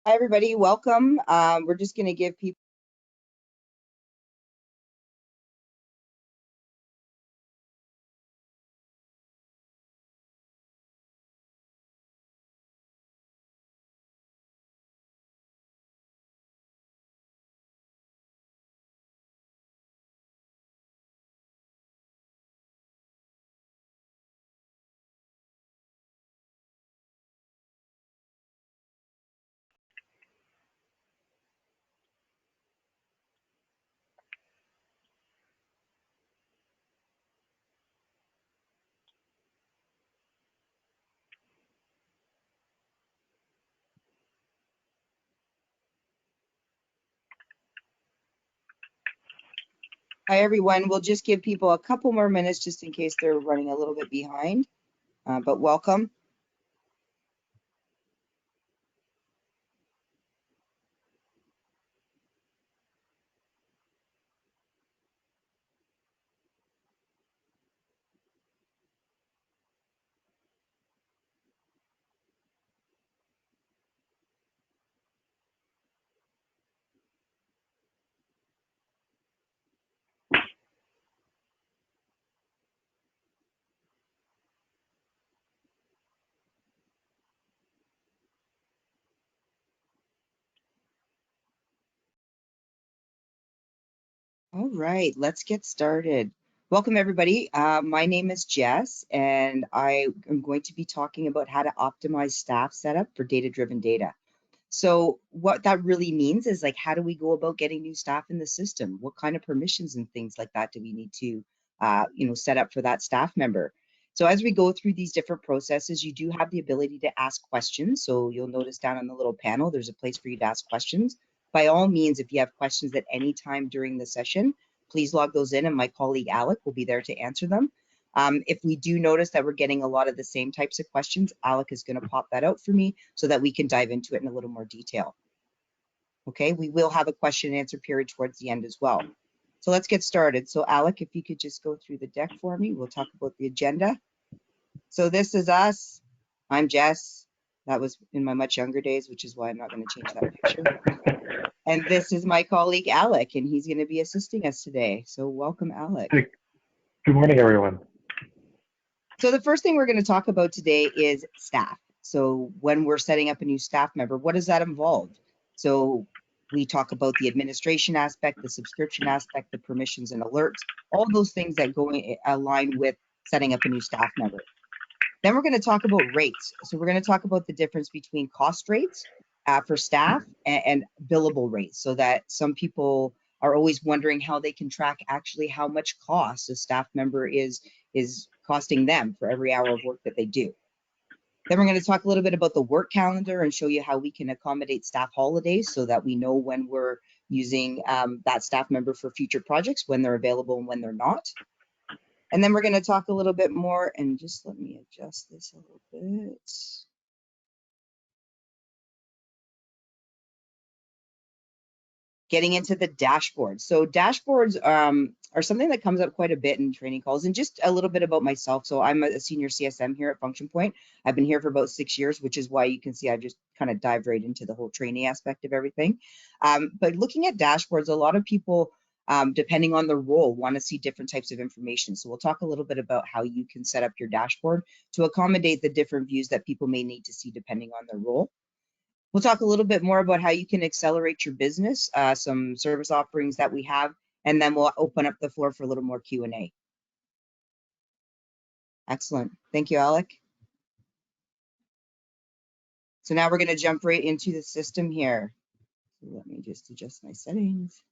Hi, everybody. Welcome. We're just going to give people. Hi, everyone. We'll just give people a couple more minutes just in case they're running a little bit behind, but welcome. All right, let's get started. Welcome, everybody. My name is Jess, and I am going to be talking about how to optimize staff setup for data-driven data. So what that really means is, like, how do we go about getting new staff in the system? What kind of permissions and things like that do we need to, set up for that staff member? So as we go through these different processes, you do have the ability to ask questions. So you'll notice down on the little panel, there's a place for you to ask questions. By all means, if you have questions at any time during the session, please log those in and my colleague Alec will be there to answer them. If we do notice that we're getting a lot of the same types of questions, Alec is going to pop that out for me so that we can dive into it in a little more detail. Okay, we will have a question and answer period towards the end as well. So let's get started. So Alec, if you could just go through the deck for me, we'll talk about the agenda. So this is us. I'm Jess. That was in my much younger days, which is why I'm not going to change that picture. And this is my colleague Alec, and he's going to be assisting us today. So welcome, Alec. Good morning, everyone. So the first thing we're going to talk about today is staff. So when we're setting up a new staff member, what does that involve? So we talk about the administration aspect, the subscription aspect, the permissions and alerts, all those things that go align with setting up a new staff member. Then we're going to talk about rates. So we're going to talk about the difference between cost rates for staff and billable rates, so that some people are always wondering how they can track actually how much cost a staff member is costing them for every hour of work that they do. Then we're going to talk a little bit about the work calendar and show you how we can accommodate staff holidays so that we know when we're using that staff member for future projects, when they're available and when they're not. And then we're going to talk a little bit more, and just let me adjust this a little bit. Getting into the dashboard. So dashboards are something that comes up quite a bit in training calls. And just a little bit about myself. So I'm a senior CSM here at Function Point. I've been here for about 6 years, which is why you can see I've just kind of dived right into the whole training aspect of everything. But looking at dashboards, a lot of people, depending on the role, want to see different types of information. So we'll talk a little bit about how you can set up your dashboard to accommodate the different views that people may need to see depending on their role. We'll talk a little bit more about how you can accelerate your business, some service offerings that we have, and then we'll open up the floor for a little more Q&A. Excellent. Thank you, Alec. So now we're going to jump right into the system here. So let me just adjust my settings.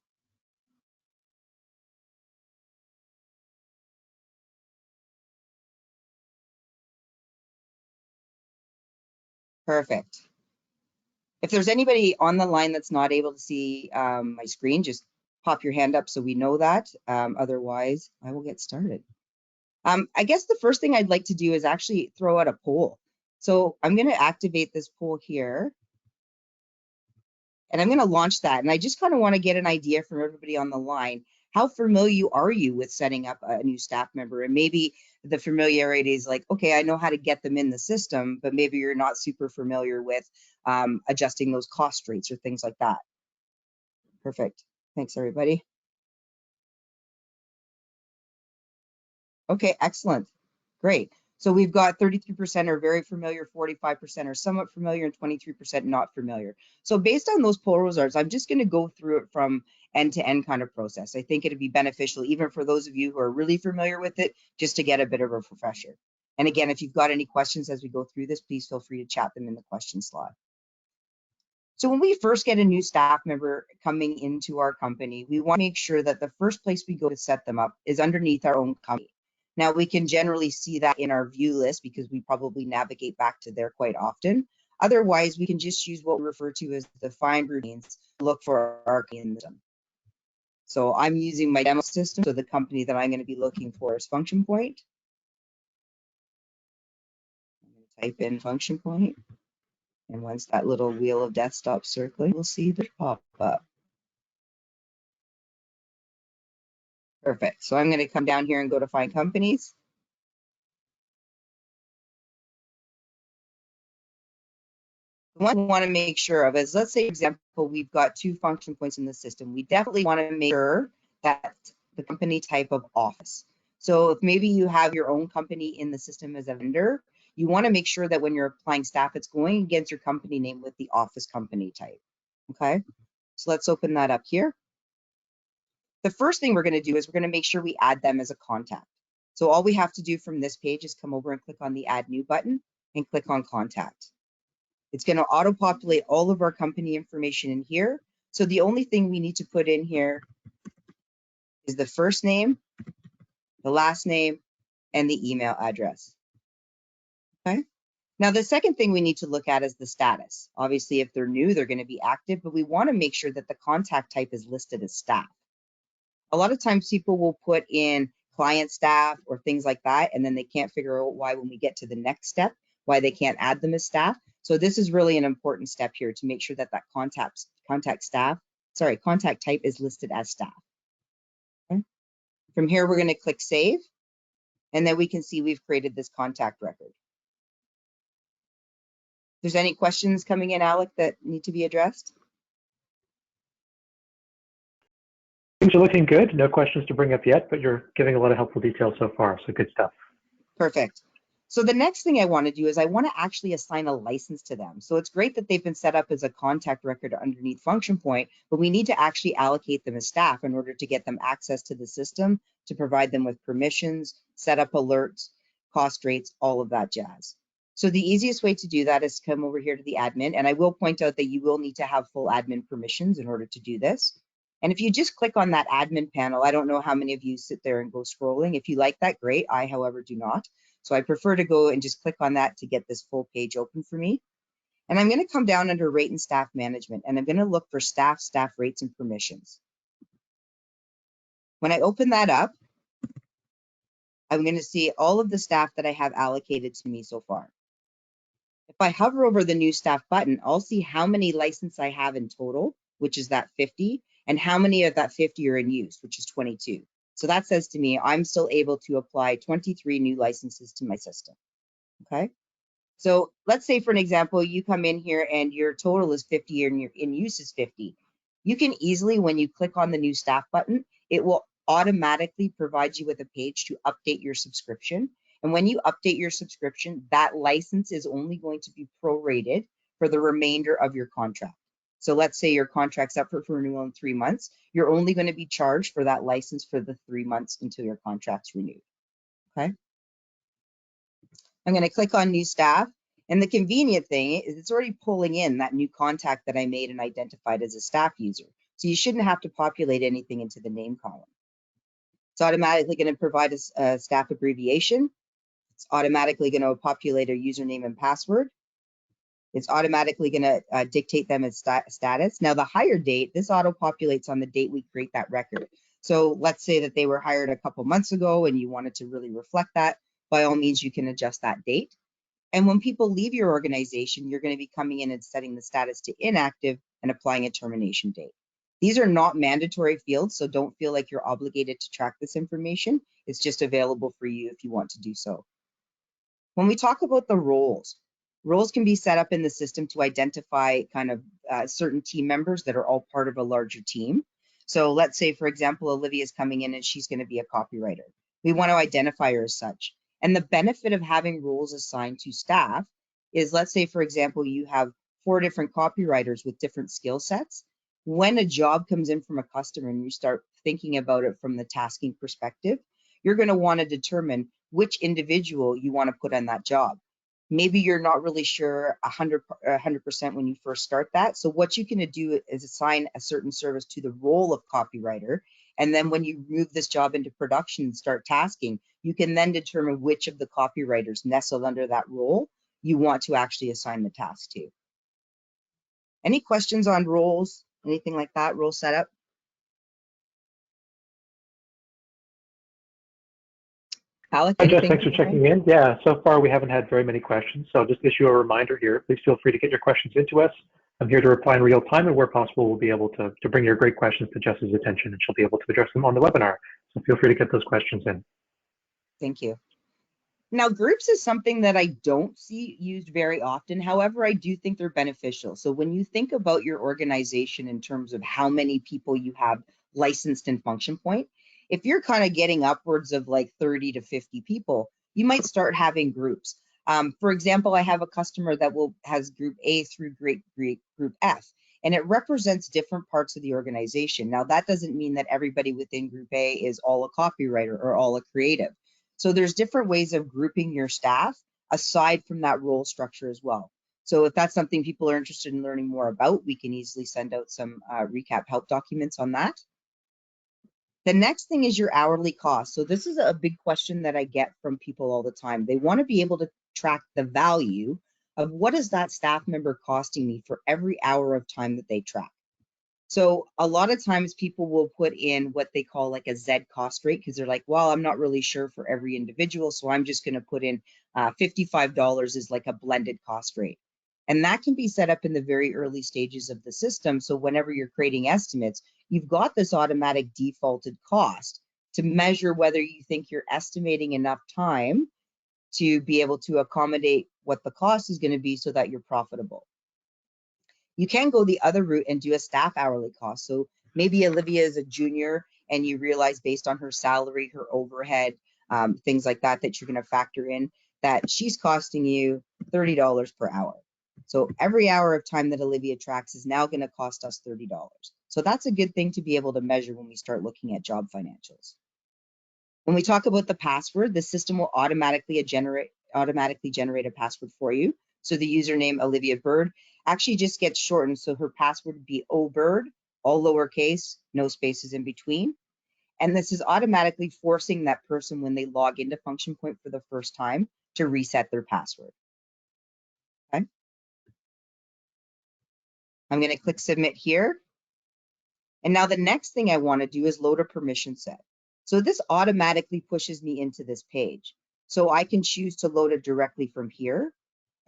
Perfect. If there's anybody on the line that's not able to see my screen, just pop your hand up so we know that. Otherwise, I will get started. I guess the first thing I'd like to do is actually throw out a poll. So I'm going to activate this poll here. And I'm going to launch that. And I just kind of want to get an idea from everybody on the line. How familiar are you with setting up a new staff member? And maybe the familiarity is like, okay, I know how to get them in the system, but maybe you're not super familiar with adjusting those cost rates or things like that. Perfect. Thanks, everybody. Okay, excellent. Great. So we've got 33% are very familiar, 45% are somewhat familiar, and 23% not familiar. So based on those poll results, I'm just going to go through it from end to end kind of process. I think it'd be beneficial even for those of you who are really familiar with it, just to get a bit of a refresher. And again, if you've got any questions as we go through this, please feel free to chat them in the question slot. So when we first get a new staff member coming into our company, we want to make sure that the first place we go to set them up is underneath our own company. Now, we can generally see that in our view list because we probably navigate back to there quite often. Otherwise, we can just use what we refer to as the find routines to look for our system. So I'm using my demo system. So the company that I'm going to be looking for is Function Point. I'm going to type in Function Point. And once that little wheel of death stops circling, we'll see the pop up. Perfect. So I'm going to come down here and go to Find Companies. What we want to make sure of is, let's say, for example, we've got 2 function points in the system. We definitely want to make sure that the company type of office. So if maybe you have your own company in the system as a vendor, you want to make sure that when you're applying staff, it's going against your company name with the office company type. Okay, so let's open that up here. The first thing we're going to do is we're going to make sure we add them as a contact. So all we have to do from this page is come over and click on the Add New button and click on Contact. It's going to auto-populate all of our company information in here. So the only thing we need to put in here is the first name, the last name, and the email address. Okay. Now, the second thing we need to look at is the status. Obviously, if they're new, they're going to be active, but we want to make sure that the contact type is listed as staff. A lot of times people will put in client staff or things like that, and then they can't figure out why when we get to the next step, why they can't add them as staff. So this is really an important step here to make sure that that contact type is listed as staff. Okay. From here, we're going to click Save, and then we can see we've created this contact record. If there's any questions coming in, Alec, that need to be addressed? Things are looking good. No questions to bring up yet, but you're giving a lot of helpful details so far, so good stuff. Perfect. So the next thing I want to do is I want to actually assign a license to them. So it's great that they've been set up as a contact record underneath Function Point, but we need to actually allocate them as staff in order to get them access to the system, to provide them with permissions, set up alerts, cost rates, all of that jazz. So the easiest way to do that is to come over here to the admin, and I will point out that you will need to have full admin permissions in order to do this. And if you just click on that admin panel, I don't know how many of you sit there and go scrolling. If you like that, great. I, however, do not. So I prefer to go and just click on that to get this full page open for me. And I'm going to come down under Rate and Staff Management, and I'm going to look for staff rates and permissions. When I open that up, I'm going to see all of the staff that I have allocated to me so far. If I hover over the New Staff button, I'll see how many licenses I have in total, which is that 50, and how many of that 50 are in use, which is 22. So that says to me, I'm still able to apply 23 new licenses to my system. Okay. So let's say, for an example, you come in here and your total is 50 and your in use is 50. You can easily, when you click on the New Staff button, it will automatically provide you with a page to update your subscription. And when you update your subscription, that license is only going to be prorated for the remainder of your contract. So let's say your contract's up for renewal in 3 months. You're only going to be charged for that license for the 3 months until your contract's renewed. Okay. I'm going to click on New Staff. And the convenient thing is it's already pulling in that new contact that I made and identified as a staff user. So you shouldn't have to populate anything into the name column. It's automatically going to provide a staff abbreviation. It's automatically going to populate a username and password. It's automatically going to dictate them as status. Now, the hire date, this auto-populates on the date we create that record. So let's say that they were hired a couple months ago and you wanted to really reflect that. By all means, you can adjust that date. And when people leave your organization, you're going to be coming in and setting the status to inactive and applying a termination date. These are not mandatory fields, so don't feel like you're obligated to track this information. It's just available for you if you want to do so. When we talk about the roles can be set up in the system to identify kind of certain team members that are all part of a larger team. So let's say, for example, Olivia is coming in and she's going to be a copywriter. We want to identify her as such. And the benefit of having roles assigned to staff is, let's say, for example, you have 4 different copywriters with different skill sets. When a job comes in from a customer and you start thinking about it from the tasking perspective, you're going to want to determine which individual you want to put on that job. Maybe you're not really sure 100% when you first start that. So what you can do is assign a certain service to the role of copywriter. And then when you move this job into production and start tasking, you can then determine which of the copywriters nestled under that role you want to actually assign the task to. Any questions on roles, anything like that, role setup? Alec, Hi, Jess, anything? thanks for checking in. Yeah, so far we haven't had very many questions, so I'll just issue a reminder here. Please feel free to get your questions into us. I'm here to reply in real time, and where possible, we'll be able to bring your great questions to Jess's attention, and she'll be able to address them on the webinar. So feel free to get those questions in. Thank you. Now, groups is something that I don't see used very often. However, I do think they're beneficial. So when you think about your organization in terms of how many people you have licensed in Function Point, if you're kind of getting upwards of like 30 to 50 people, you might start having groups. For example, I have a customer that has group A through group F, and it represents different parts of the organization. Now, that doesn't mean that everybody within group A is all a copywriter or all a creative. So there's different ways of grouping your staff aside from that role structure as well. So if that's something people are interested in learning more about, we can easily send out some recap help documents on that. The next thing is your hourly cost. So this is a big question that I get from people all the time. They want to be able to track the value of what is that staff member costing me for every hour of time that they track. So a lot of times people will put in what they call like a Z cost rate because they're like, well, I'm not really sure for every individual. So I'm just going to put in $55 is like a blended cost rate. And that can be set up in the very early stages of the system. So whenever you're creating estimates, you've got this automatic defaulted cost to measure whether you think you're estimating enough time to be able to accommodate what the cost is going to be so that you're profitable. You can go the other route and do a staff hourly cost. So maybe Olivia is a junior and you realize based on her salary, her overhead, things like that, that you're going to factor in that she's costing you $30 per hour. So every hour of time that Olivia tracks is now going to cost us $30. So that's a good thing to be able to measure when we start looking at job financials. When we talk about the password, the system will automatically generate a password for you. So the username Olivia Bird actually just gets shortened. So her password would be OBird, all lowercase, no spaces in between. And this is automatically forcing that person when they log into Function Point for the first time to reset their password. Okay. I'm going to click submit here. And now the next thing I want to do is load a permission set. So this automatically pushes me into this page. So I can choose to load it directly from here.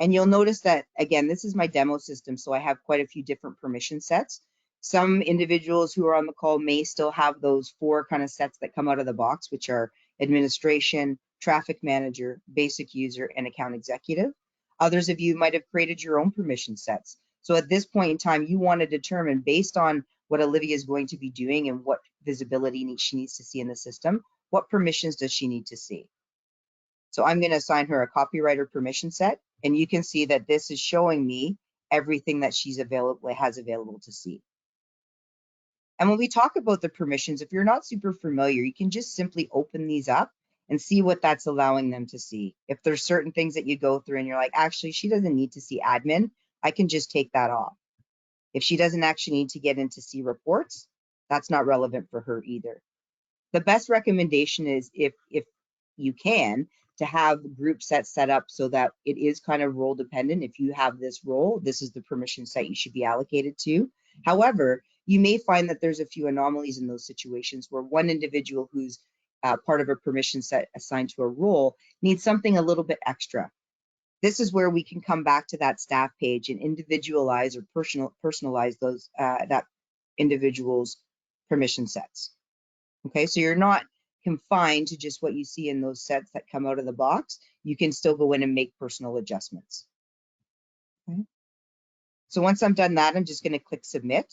And you'll notice that, again, this is my demo system, so I have quite a few different permission sets. Some individuals who are on the call may still have those 4 kind of sets that come out of the box, which are administration, traffic manager, basic user, and account executive. Others of you might have created your own permission sets. So at this point in time, you want to determine, based on what Olivia is going to be doing and what visibility she needs to see in the system, what permissions does she need to see? So I'm going to assign her a copywriter permission set, and you can see that this is showing me everything that she's has available to see. And when we talk about the permissions, if you're not super familiar, you can just simply open these up and see what that's allowing them to see. If there's certain things that you go through and you're like, actually, she doesn't need to see admin, I can just take that off. If she doesn't actually need to get in to see reports, that's not relevant for her either. The best recommendation is, if you can, to have group sets set up so that it is kind of role dependent. If you have this role, this is the permission set you should be allocated to. However, you may find that there's a few anomalies in those situations where one individual who's part of a permission set assigned to a role needs something a little bit extra. This is where we can come back to that staff page and individualize or personalize those that individuals' permission sets. Okay, so you're not confined to just what you see in those sets that come out of the box. You can still go in and make personal adjustments. Okay. So once I'm done that, I'm just going to click submit.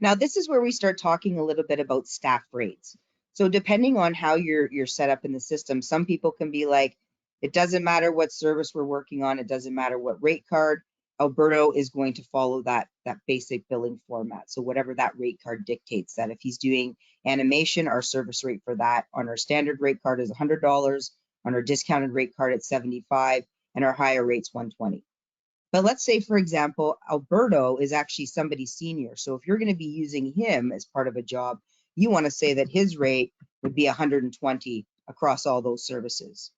Now this is where we start talking a little bit about staff rates. So depending on how you're set up in the system, some people can be like, it doesn't matter what service we're working on, it doesn't matter what rate card, Alberto is going to follow that basic billing format. So whatever that rate card dictates, that if he's doing animation, our service rate for that on our standard rate card is $100, on our discounted rate card it's $75, and our higher rate's $120. But let's say, for example, Alberto is actually somebody senior. So if you're going to be using him as part of a job, you want to say that his rate would be 120 across all those services.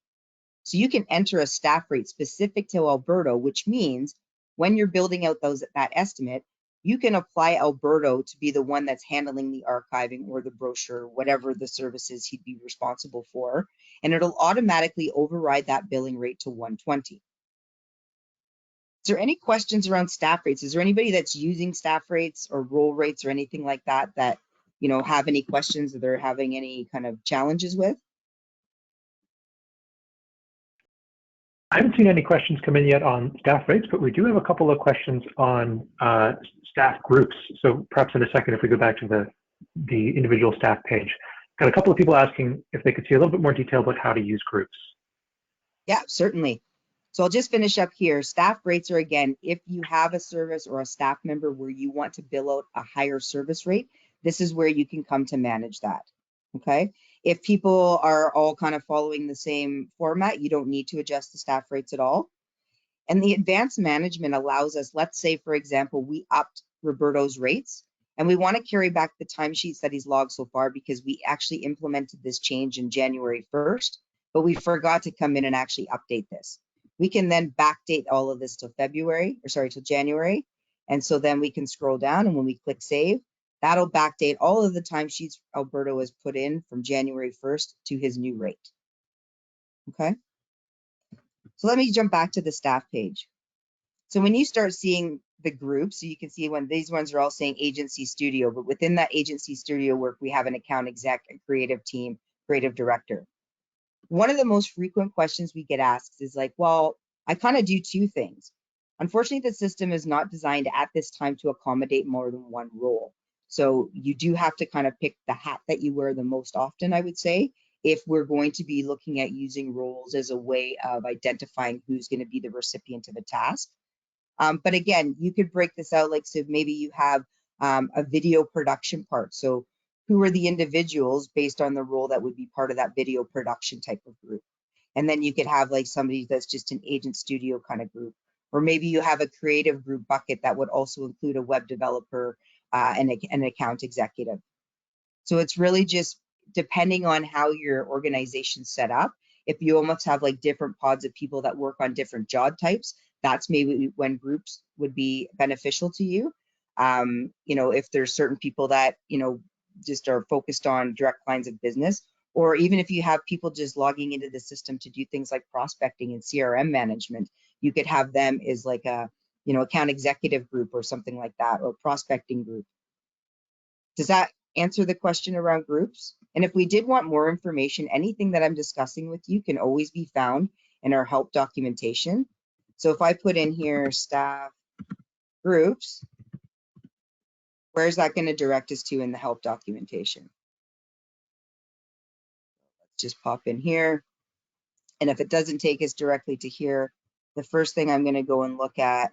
So you can enter a staff rate specific to Alberto, which means when you're building out that estimate, you can apply Alberto to be the one that's handling the archiving or the brochure, whatever the services he'd be responsible for, and it'll automatically override that billing rate to 120. Is there any questions around staff rates? Is there anybody that's using staff rates or role rates or anything like that have any questions that they're having any kind of challenges with? I haven't seen any questions come in yet on staff rates, but we do have a couple of questions on staff groups. So perhaps in a second, if we go back to the individual staff page, got a couple of people asking if they could see a little bit more detail about how to use groups. Yeah, certainly. So I'll just finish up here. Staff rates are, again, if you have a service or a staff member where you want to bill out a higher service rate, this is where you can come to manage that. Okay. If people are all kind of following the same format, you don't need to adjust the staff rates at all. And the advanced management allows us, let's say, for example, we upped Roberto's rates and we want to carry back the timesheets that he's logged so far because we actually implemented this change in January 1st, but we forgot to come in and actually update this. We can then backdate all of this till January. And so then we can scroll down, and when we click save, that'll backdate all of the timesheets Alberto has put in from January 1st to his new rate. Okay. So let me jump back to the staff page. So when you start seeing the groups, so you can see when these ones are all saying agency studio, but within that agency studio work, we have an account exec, a creative team, creative director. One of the most frequent questions we get asked is like, well, I kind of do two things. Unfortunately, the system is not designed at this time to accommodate more than one role. So you do have to kind of pick the hat that you wear the most often, I would say, if we're going to be looking at using roles as a way of identifying who's going to be the recipient of a task. But again, you could break this out like, so maybe you have a video production part. So who are the individuals based on the role that would be part of that video production type of group? And then you could have like somebody that's just an agent studio kind of group. Or maybe you have a creative group bucket that would also include a web developer and an account executive. So it's really just depending on how your organization's set up. If you almost have like different pods of people that work on different job types, that's maybe when groups would be beneficial to you. If there's certain people that, just are focused on direct lines of business, or even if you have people just logging into the system to do things like prospecting and CRM management, you could have them as like a, account executive group or something like that, or prospecting group. Does that answer the question around groups? And if we did want more information, anything that I'm discussing with you can always be found in our help documentation. So if I put in here staff groups, where's that going to direct us to in the help documentation? Let's just pop in here. And if it doesn't take us directly to here, the first thing I'm going to go and look at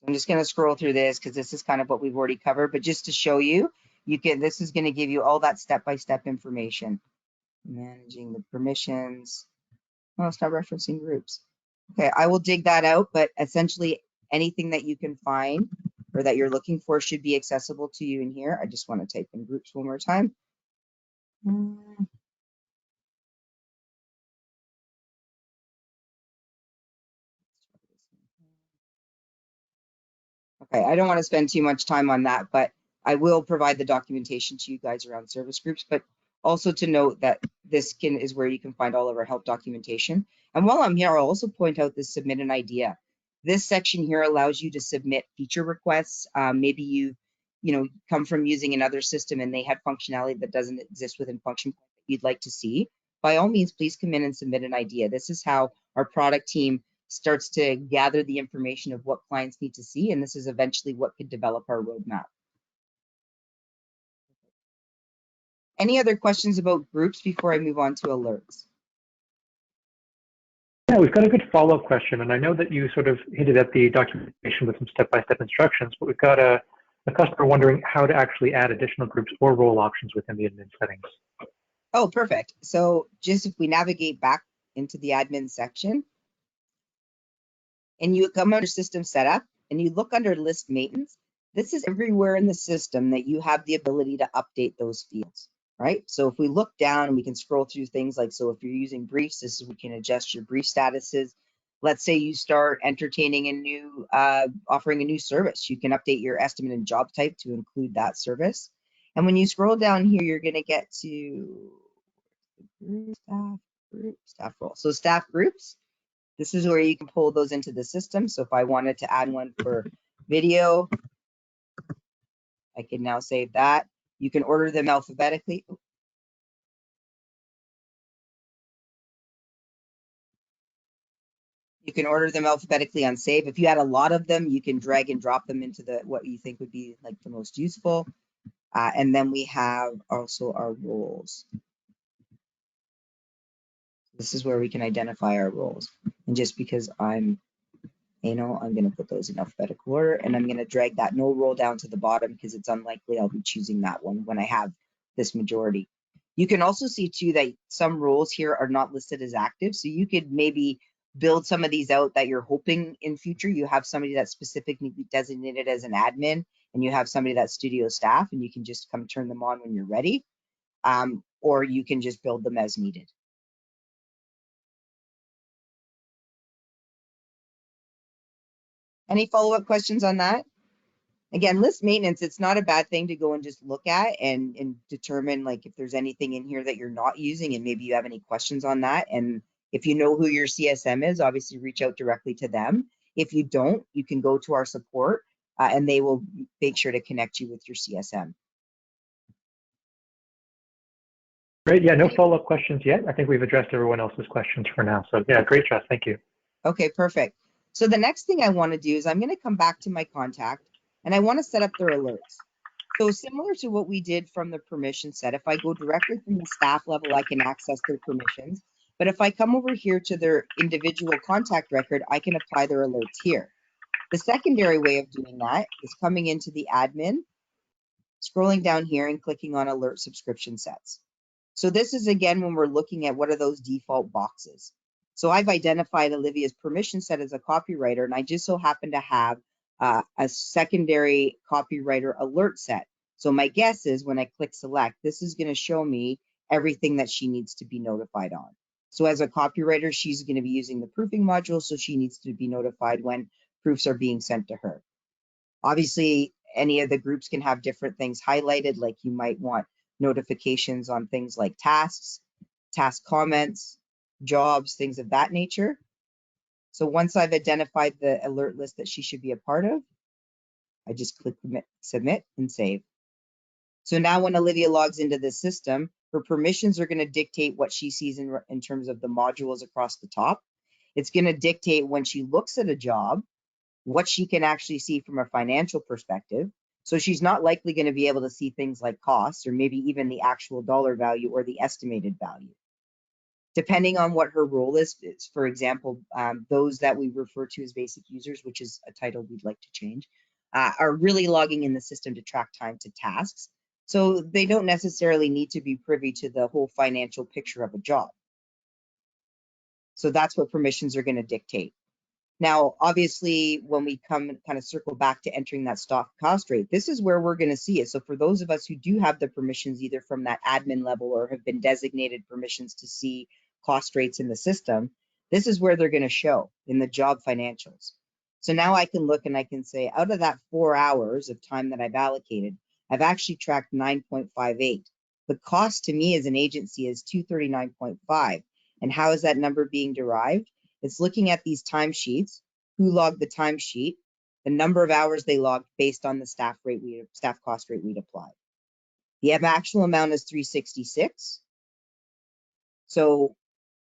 I'm just going to scroll through this because this is kind of what we've already covered, but just to show you, this is going to give you all that step-by-step information. Managing the permissions. Oh, it's not referencing groups. Okay, I will dig that out, but essentially anything that you can find or that you're looking for should be accessible to you in here. I just want to type in groups one more time. Okay, I don't want to spend too much time on that, but I will provide the documentation to you guys around service groups, but also to note that this is where you can find all of our help documentation. And while I'm here, I'll also point out this submit an idea. This section here allows you to submit feature requests. Maybe you come from using another system and they had functionality that doesn't exist within function that you'd like to see. By all means, please come in and submit an idea. This is how our product team starts to gather the information of what clients need to see, and this is eventually what could develop our roadmap. Any other questions about groups before I move on to alerts? Yeah, we've got a good follow-up question, and I know that you sort of hinted at the documentation with some step-by-step instructions, but we've got a customer wondering how to actually add additional groups or role options within the admin settings. Oh, perfect. So just if we navigate back into the admin section, and you come under system setup, and you look under list maintenance, this is everywhere in the system that you have the ability to update those fields, right? So if we look down, we can scroll through things like, so if you're using briefs, this is, we can adjust your brief statuses. Let's say you start entertaining a new, offering a new service. You can update your estimate and job type to include that service. And when you scroll down here, you're going to get to staff role. So staff groups. This is where you can pull those into the system. So if I wanted to add one for video, I can now save that. You can order them alphabetically. You can order them alphabetically on save. If you had a lot of them, you can drag and drop them into the what you think would be like the most useful. And then we have also our roles. This is where we can identify our roles. And just because I'm I'm going to put those in alphabetical order, and I'm going to drag that no role down to the bottom because it's unlikely I'll be choosing that one when I have this majority. You can also see too that some roles here are not listed as active. So you could maybe build some of these out that you're hoping in future you have somebody that's specifically designated as an admin, and you have somebody that's studio staff, and you can just come turn them on when you're ready. Or you can just build them as needed. Any follow-up questions on that? Again, list maintenance, it's not a bad thing to go and just look at and determine like if there's anything in here that you're not using and maybe you have any questions on that. And if you know who your CSM is, obviously reach out directly to them. If you don't, you can go to our support and they will make sure to connect you with your CSM. Great. Yeah, no follow-up questions yet. I think we've addressed everyone else's questions for now. So yeah, great, Jess. Thank you. Okay, perfect. So the next thing I want to do is I'm going to come back to my contact and I want to set up their alerts. So similar to what we did from the permission set, if I go directly from the staff level, I can access their permissions. But if I come over here to their individual contact record, I can apply their alerts here. The secondary way of doing that is coming into the admin, scrolling down here and clicking on alert subscription sets. So this is again when we're looking at what are those default boxes. So I've identified Olivia's permission set as a copywriter, and I just so happen to have a secondary copywriter alert set. So my guess is when I click select, this is going to show me everything that she needs to be notified on. So as a copywriter, she's going to be using the proofing module, so she needs to be notified when proofs are being sent to her. Obviously, any of the groups can have different things highlighted, like you might want notifications on things like tasks, task comments, jobs, things of that nature. So once I've identified the alert list that she should be a part of, I just click submit and save. So now when Olivia logs into the system, her permissions are going to dictate what she sees in terms of the modules across the top. It's going to dictate when she looks at a job, what she can actually see from a financial perspective. So she's not likely going to be able to see things like costs or maybe even the actual dollar value or the estimated value. Depending on what her role is, for example, those that we refer to as basic users, which is a title we'd like to change, are really logging in the system to track time to tasks. So they don't necessarily need to be privy to the whole financial picture of a job. So that's what permissions are going to dictate. Now, obviously, when we come kind of circle back to entering that stock cost rate, this is where we're going to see it. So for those of us who do have the permissions either from that admin level or have been designated permissions to see cost rates in the system, this is where they're going to show in the job financials. So now I can look and I can say, out of that 4 hours of time that I've allocated, I've actually tracked 9.58. The cost to me as an agency is 239.5. And how is that number being derived? It's looking at these timesheets, who logged the timesheet, the number of hours they logged based on the staff cost rate we'd applied. The actual amount is 366. So,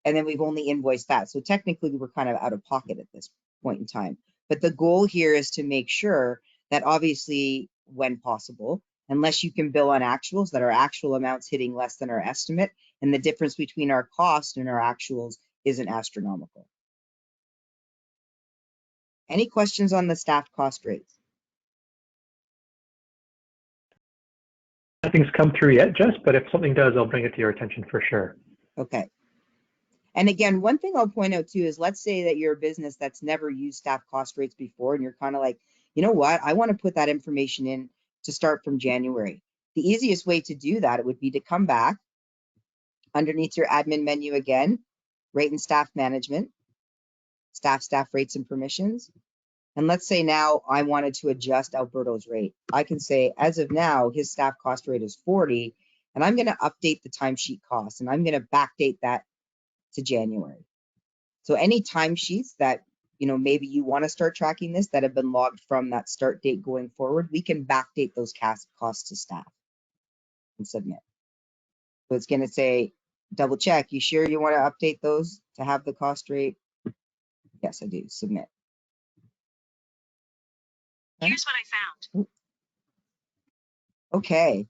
and then we've only invoiced that. So technically we're kind of out of pocket at this point in time. But the goal here is to make sure that obviously when possible, unless you can bill on actuals, that our actual amounts hitting less than our estimate, and the difference between our cost and our actuals isn't astronomical. Any questions on the staff cost rates? Nothing's come through yet, Jess, but if something does, I'll bring it to your attention for sure. Okay. And again, one thing I'll point out too is, let's say that you're a business that's never used staff cost rates before, and you're kind of like, you know what, I want to put that information in to start from January. The easiest way to do that, it would be to come back underneath your admin menu again, rate and staff management, staff rates and permissions. And let's say now I wanted to adjust Alberto's rate. I can say, as of now, his staff cost rate is 40, and I'm going to update the timesheet cost, and I'm going to backdate that to January. So any timesheets that, you know, maybe you want to start tracking this that have been logged from that start date going forward, we can backdate those costs to staff and submit. So it's going to say, double check, you sure you want to update those to have the cost rate? Yes, I do. Submit. Here's what I found. Okay.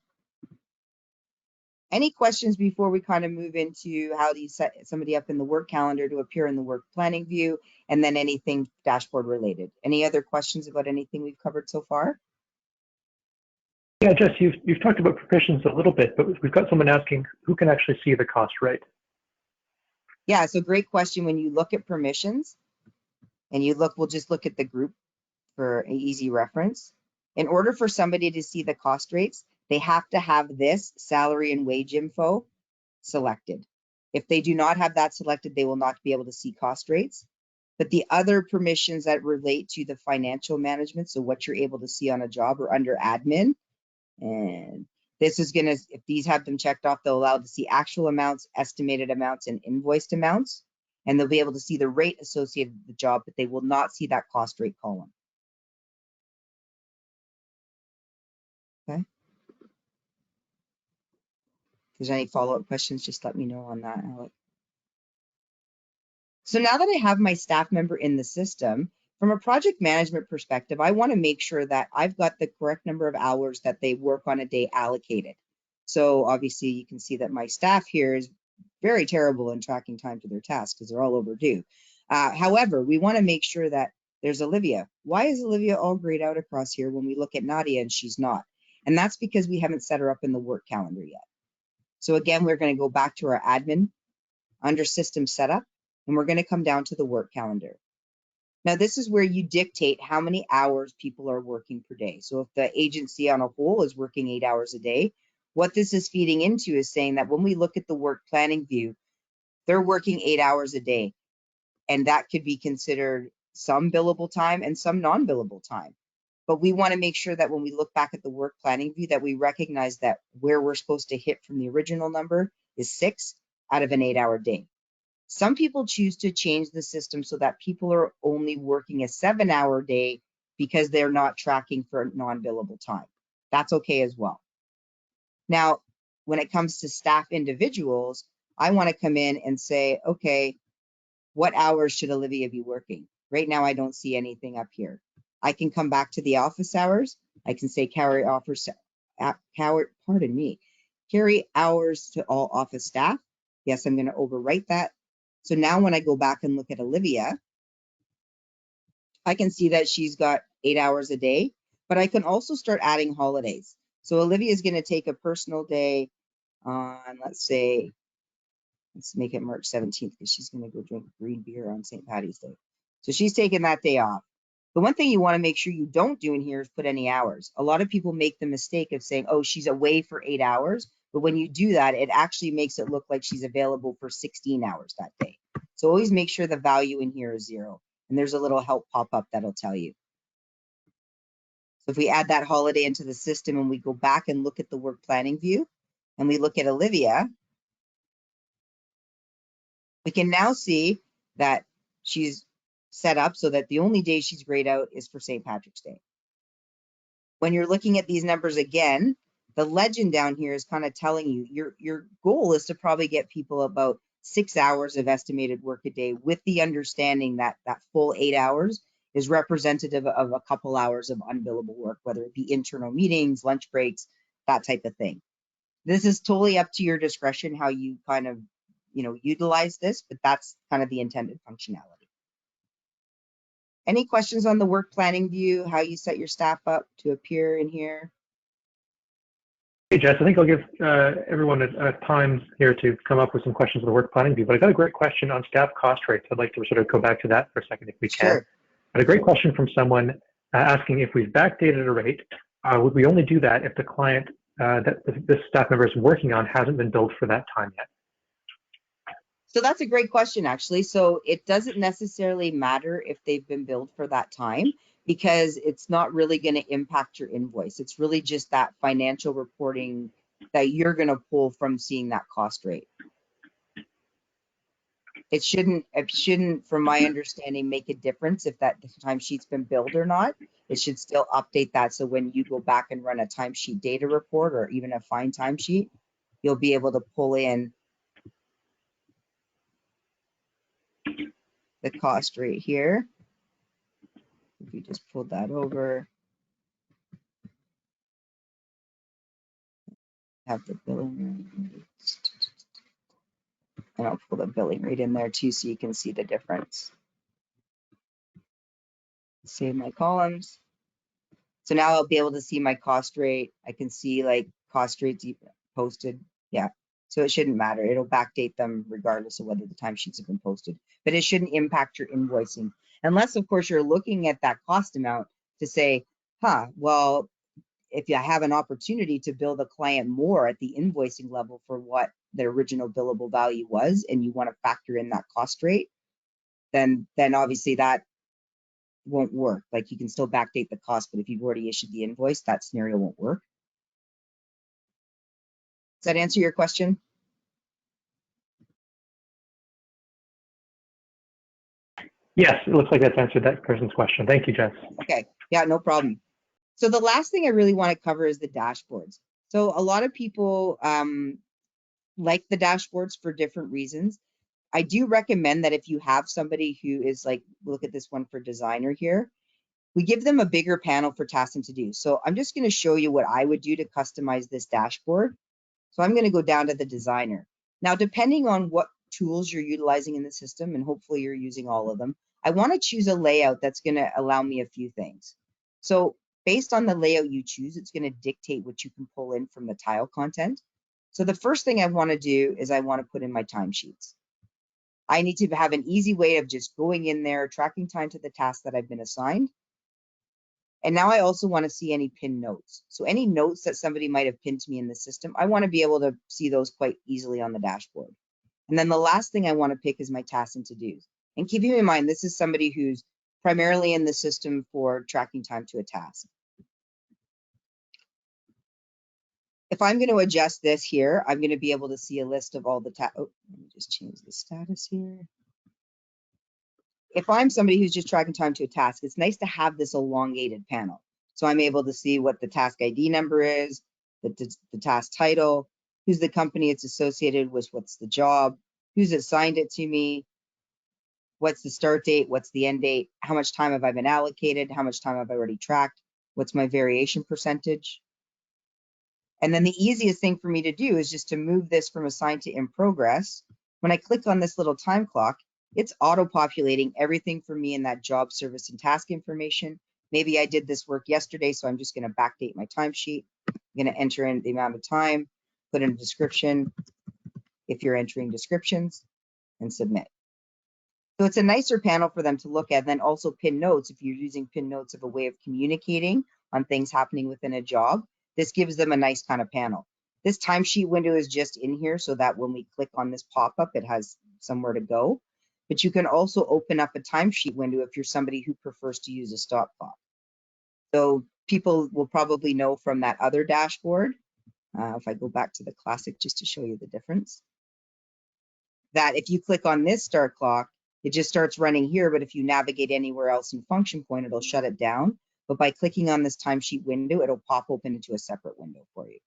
Any questions before we kind of move into how do you set somebody up in the work calendar to appear in the work planning view, and then anything dashboard related? Any other questions about anything we've covered so far? Yeah, Jess, you've talked about permissions a little bit, but we've got someone asking who can actually see the cost rate. Yeah, so great question. When you look at permissions and you look, we'll just look at the group for an easy reference. In order for somebody to see the cost rates, they have to have this salary and wage info selected. If they do not have that selected, they will not be able to see cost rates. But the other permissions that relate to the financial management, so what you're able to see on a job, are under admin. And this is going to, if these have them checked off, they'll allow to see actual amounts, estimated amounts, and invoiced amounts. And they'll be able to see the rate associated with the job, but they will not see that cost rate column. Okay. If there's any follow-up questions, just let me know on that, Alec. So now that I have my staff member in the system, from a project management perspective, I want to make sure that I've got the correct number of hours that they work on a day allocated. So obviously you can see that my staff here is very terrible in tracking time to their tasks because they're all overdue. However, we want to make sure that there's Olivia. Why is Olivia all grayed out across here when we look at Nadia and she's not? And that's because we haven't set her up in the work calendar yet. So again, we're going to go back to our admin under system setup, and we're going to come down to the work calendar. Now, this is where you dictate how many hours people are working per day. So if the agency on a whole is working 8 hours a day, what this is feeding into is saying that when we look at the work planning view, they're working 8 hours a day. And that could be considered some billable time and some non-billable time. But we want to make sure that when we look back at the work planning view, that we recognize that where we're supposed to hit from the original number is 6 out of an 8-hour day. Some people choose to change the system so that people are only working a 7-hour day because they're not tracking for non-billable time. That's okay as well. Now, when it comes to staff individuals, I want to come in and say, okay, what hours should Olivia be working? Right now, I don't see anything up here. I can come back to the office hours. I can say carry hours to all office staff. Yes, I'm going to overwrite that. So now when I go back and look at Olivia, I can see that she's got 8 hours a day, but I can also start adding holidays. So Olivia is going to take a personal day on, let's make it March 17th because she's going to go drink green beer on St. Paddy's Day. So she's taking that day off. The one thing you want to make sure you don't do in here is put any hours. A lot of people make the mistake of saying, oh, she's away for 8 hours. But when you do that, it actually makes it look like she's available for 16 hours that day. So always make sure the value in here is 0. And there's a little help pop-up that'll tell you. So if we add that holiday into the system and we go back and look at the work planning view and we look at Olivia, we can now see that she's set up so that the only day she's grayed out is for St. Patrick's Day. When you're looking at these numbers again, the legend down here is kind of telling you your goal is to probably get people about 6 hours of estimated work a day, with the understanding that that full 8 hours is representative of a couple hours of unbillable work, whether it be internal meetings, lunch breaks, that type of thing. This is totally up to your discretion how you kind of, utilize this, but that's kind of the intended functionality. Any questions on the work planning view, how you set your staff up to appear in here? Hey, Jess, I think I'll give everyone a time here to come up with some questions on the work planning view, but I got a great question on staff cost rates. I'd like to sort of go back to that for a second if we can. Sure. I had a great question from someone asking if we've backdated a rate, would we only do that if the client that this staff member is working on hasn't been billed for that time yet? So that's a great question, actually. So it doesn't necessarily matter if they've been billed for that time, because it's not really going to impact your invoice. It's really just that financial reporting that you're going to pull from seeing that cost rate. It shouldn't, from my understanding, make a difference if that timesheet's been billed or not. It should still update that. So when you go back and run a timesheet data report or even a fine timesheet, you'll be able to pull in the cost rate here. If you just pulled that over, have the billing rate, and I'll pull the billing rate in there too so you can see the difference. Save my columns. So now I'll be able to see my cost rate. I can see like cost rates posted. Yeah. So it shouldn't matter. It'll backdate them regardless of whether the timesheets have been posted, but it shouldn't impact your invoicing. Unless, of course, you're looking at that cost amount to say, well, if you have an opportunity to bill the client more at the invoicing level for what the original billable value was, and you want to factor in that cost rate, then obviously that won't work. Like, you can still backdate the cost, but if you've already issued the invoice, that scenario won't work. Does that answer your question? Yes, it looks like that's answered that person's question. Thank you, Jess. Okay, yeah, no problem. So the last thing I really want to cover is the dashboards. So a lot of people like the dashboards for different reasons. I do recommend that if you have somebody who is like, look at this one for designer here, we give them a bigger panel for tasks and to do. So I'm just going to show you what I would do to customize this dashboard. So I'm going to go down to the designer. Now, depending on what tools you're utilizing in the system, and hopefully you're using all of them, I want to choose a layout that's going to allow me a few things. So based on the layout you choose, it's going to dictate what you can pull in from the tile content. So the first thing I want to do is I want to put in my timesheets. I need to have an easy way of just going in there, tracking time to the task that I've been assigned. And now I also want to see any pinned notes. So any notes that somebody might have pinned to me in the system, I want to be able to see those quite easily on the dashboard. And then the last thing I want to pick is my tasks and to-dos. And keeping in mind, this is somebody who's primarily in the system for tracking time to a task. If I'm going to adjust this here, I'm going to be able to see a list of all the tasks. Oh, let me just change the status here. If I'm somebody who's just tracking time to a task, it's nice to have this elongated panel. So I'm able to see what the task ID number is, the task title, who's the company it's associated with, what's the job, who's assigned it to me, what's the start date, what's the end date, how much time have I been allocated, how much time have I already tracked, what's my variation percentage. And then the easiest thing for me to do is just to move this from assigned to in progress. When I click on this little time clock, it's auto-populating everything for me in that job, service, and task information. Maybe I did this work yesterday, so I'm just going to backdate my timesheet. I'm going to enter in the amount of time, put in a description if you're entering descriptions, and submit. So it's a nicer panel for them to look at. And then also pin notes, if you're using pin notes of a way of communicating on things happening within a job, this gives them a nice kind of panel. This timesheet window is just in here so that when we click on this pop-up, it has somewhere to go. but you can also open up a timesheet window if you're somebody who prefers to use a stop clock. So people will probably know from that other dashboard, if I go back to the classic just to show you the difference, that if you click on this start clock, it just starts running here, but if you navigate anywhere else in function point, it'll shut it down. But by clicking on this timesheet window, it'll pop open into a separate window for you.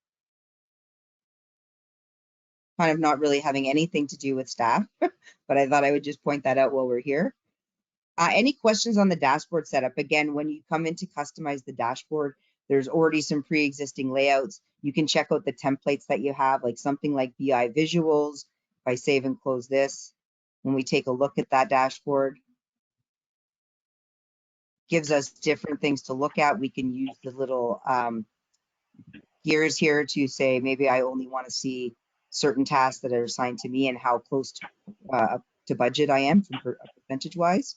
Kind of not really having anything to do with staff, but I thought I would just point that out while we're here. Any questions on the dashboard setup? Again, when you come in to customize the dashboard, there's already some pre-existing layouts. You can check out the templates that you have, like something like BI visuals. If I save and close this, when we take a look at that dashboard, gives us different things to look at. We can use the little gears here to say, maybe I only want to see certain tasks that are assigned to me and how close to budget I am from percentage-wise.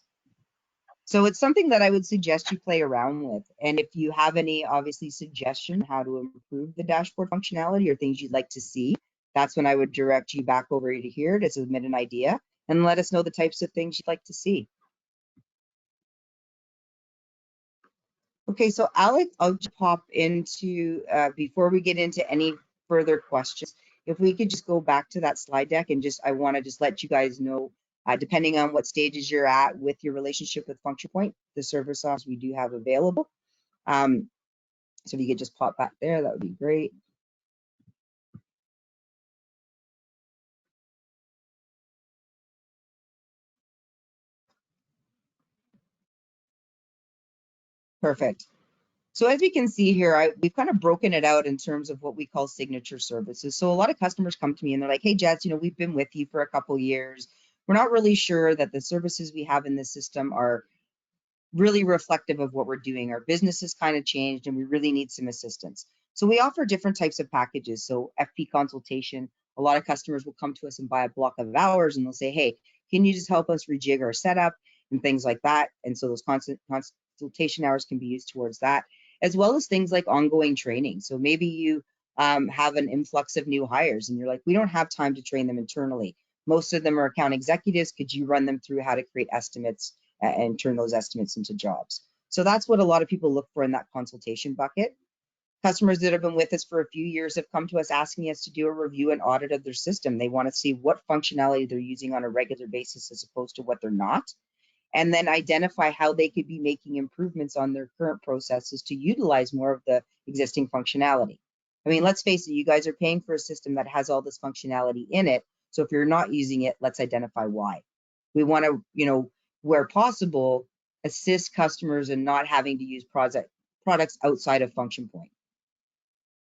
So it's something that I would suggest you play around with. And if you have any, obviously, suggestion how to improve the dashboard functionality or things you'd like to see, that's when I would direct you back over to here to submit an idea and let us know the types of things you'd like to see. Okay, so Alec, I'll just pop into, before we get into any further questions, if we could just go back to that slide deck and just, I want to just let you guys know, depending on what stages you're at with your relationship with Function Point, the service options we do have available. So if you could just pop back there, that would be great. Perfect. So as we can see here, we've kind of broken it out in terms of what we call signature services. So a lot of customers come to me and they're like, hey, Jess, you know, we've been with you for a couple of years. We're not really sure that the services we have in this system are really reflective of what we're doing. Our business has kind of changed and we really need some assistance. So we offer different types of packages. So FP consultation, a lot of customers will come to us and buy a block of hours and they'll say, hey, can you just help us rejig our setup and things like that? And so those consultation hours can be used towards that, as well as things like ongoing training. So maybe you have an influx of new hires and you're like, we don't have time to train them internally. Most of them are account executives. Could you run them through how to create estimates and turn those estimates into jobs? So that's what a lot of people look for in that consultation bucket. Customers that have been with us for a few years have come to us asking us to do a review and audit of their system. They want to see what functionality they're using on a regular basis as opposed to what they're not, and then identify how they could be making improvements on their current processes to utilize more of the existing functionality. I mean, let's face it, you guys are paying for a system that has all this functionality in it. So if you're not using it, let's identify why. We want to, you know, where possible, assist customers in not having to use products outside of Function Point.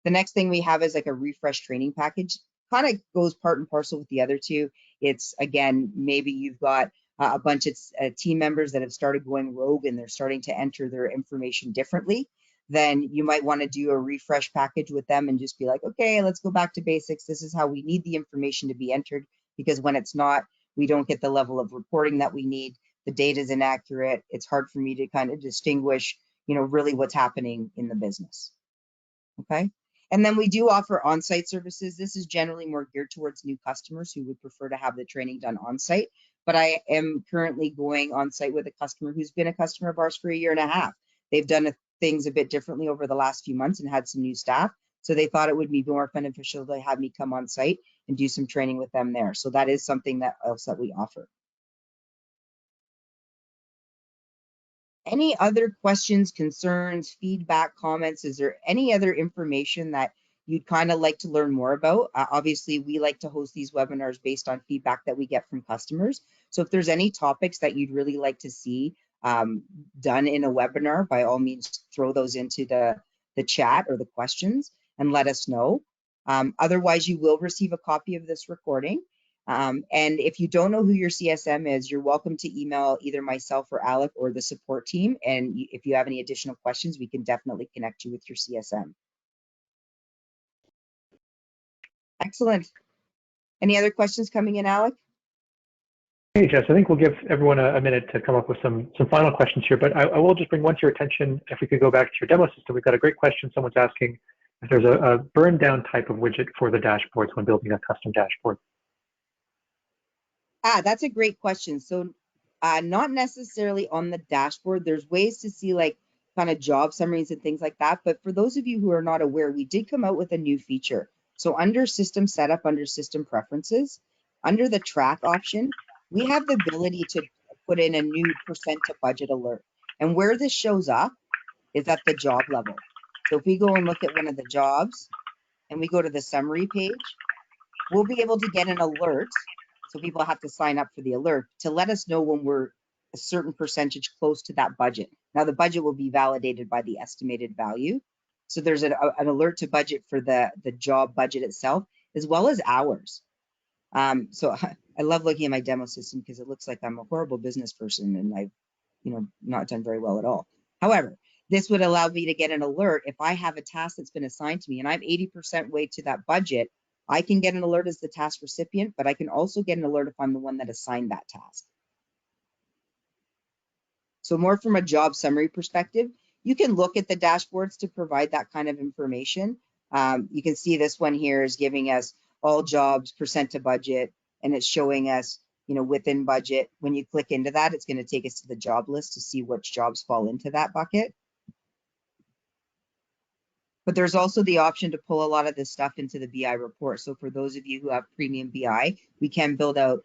The next thing we have is like a refresh training package. Kind of goes part and parcel with the other two. It's, again, maybe you've got a bunch of team members that have started going rogue and they're starting to enter their information differently. Then you might want to do a refresh package with them and just be like, okay, let's go back to basics. This is how we need the information to be entered, because when it's not, we don't get the level of reporting that we need. The data is inaccurate. It's hard for me to kind of distinguish, you know, really what's happening in the business. Okay. And then we do offer on-site services. This is generally more geared towards new customers who would prefer to have the training done on-site. But I am currently going on-site with a customer who's been a customer of ours for 1.5 years. They've done things a bit differently over the last few months and had some new staff. So they thought it would be more beneficial to have me come on-site and do some training with them there. So that is something else that we offer. Any other questions, concerns, feedback, comments? Is there any other information that you'd kind of like to learn more about? Obviously, we like to host these webinars based on feedback that we get from customers. So if there's any topics that you'd really like to see done in a webinar, by all means, throw those into the chat or the questions and let us know. Otherwise, you will receive a copy of this recording. And if you don't know who your CSM is, you're welcome to email either myself or Alec or the support team. And if you have any additional questions, we can definitely connect you with your CSM. Excellent. Any other questions coming in, Alec? Hey, Jess, I think we'll give everyone a minute to come up with some final questions here, but I will just bring one to your attention. If we could go back to your demo system, we've got a great question. Someone's asking if there's a burn down type of widget for the dashboards when building a custom dashboard. That's a great question. So not necessarily on the dashboard. There's ways to see like kind of job summaries and things like that. But for those of you who are not aware, we did come out with a new feature. So under system setup, under system preferences, under the track option, we have the ability to put in a new percent to budget alert. And where this shows up is at the job level. So if we go and look at one of the jobs and we go to the summary page, we'll be able to get an alert. So people have to sign up for the alert to let us know when we're a certain percentage close to that budget. Now the budget will be validated by the estimated value. So there's an alert to budget for the job budget itself, as well as hours. So I love looking at my demo system because it looks like I'm a horrible business person and I've, not done very well at all. However, this would allow me to get an alert if I have a task that's been assigned to me and I'm 80% way to that budget. I can get an alert as the task recipient, but I can also get an alert if I'm the one that assigned that task. So more from a job summary perspective, you can look at the dashboards to provide that kind of information. You can see this one here is giving us all jobs, percent to budget, and it's showing us, within budget. When you click into that, it's going to take us to the job list to see which jobs fall into that bucket. But there's also the option to pull a lot of this stuff into the BI report. So for those of you who have premium BI, we can build out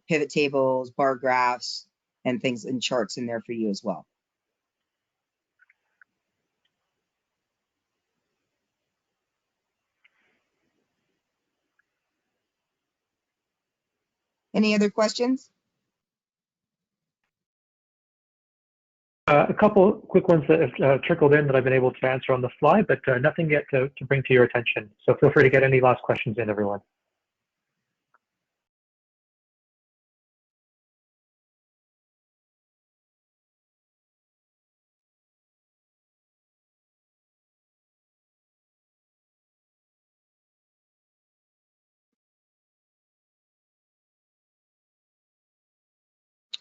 pivot tables, bar graphs, and things and charts in there for you as well. Any other questions? A couple quick ones that have trickled in that I've been able to answer on the fly, but nothing yet to bring to your attention. So feel free to get any last questions in, everyone.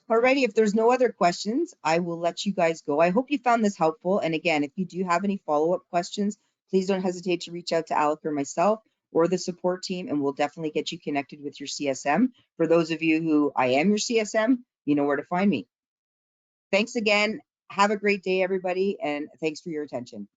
Alrighty, if there's no other questions, I will let you guys go. I hope you found this helpful. And again, if you do have any follow-up questions, please don't hesitate to reach out to Alec or myself or the support team, and we'll definitely get you connected with your CSM. For those of you who I am your CSM, you know where to find me. Thanks again. Have a great day, everybody, and thanks for your attention.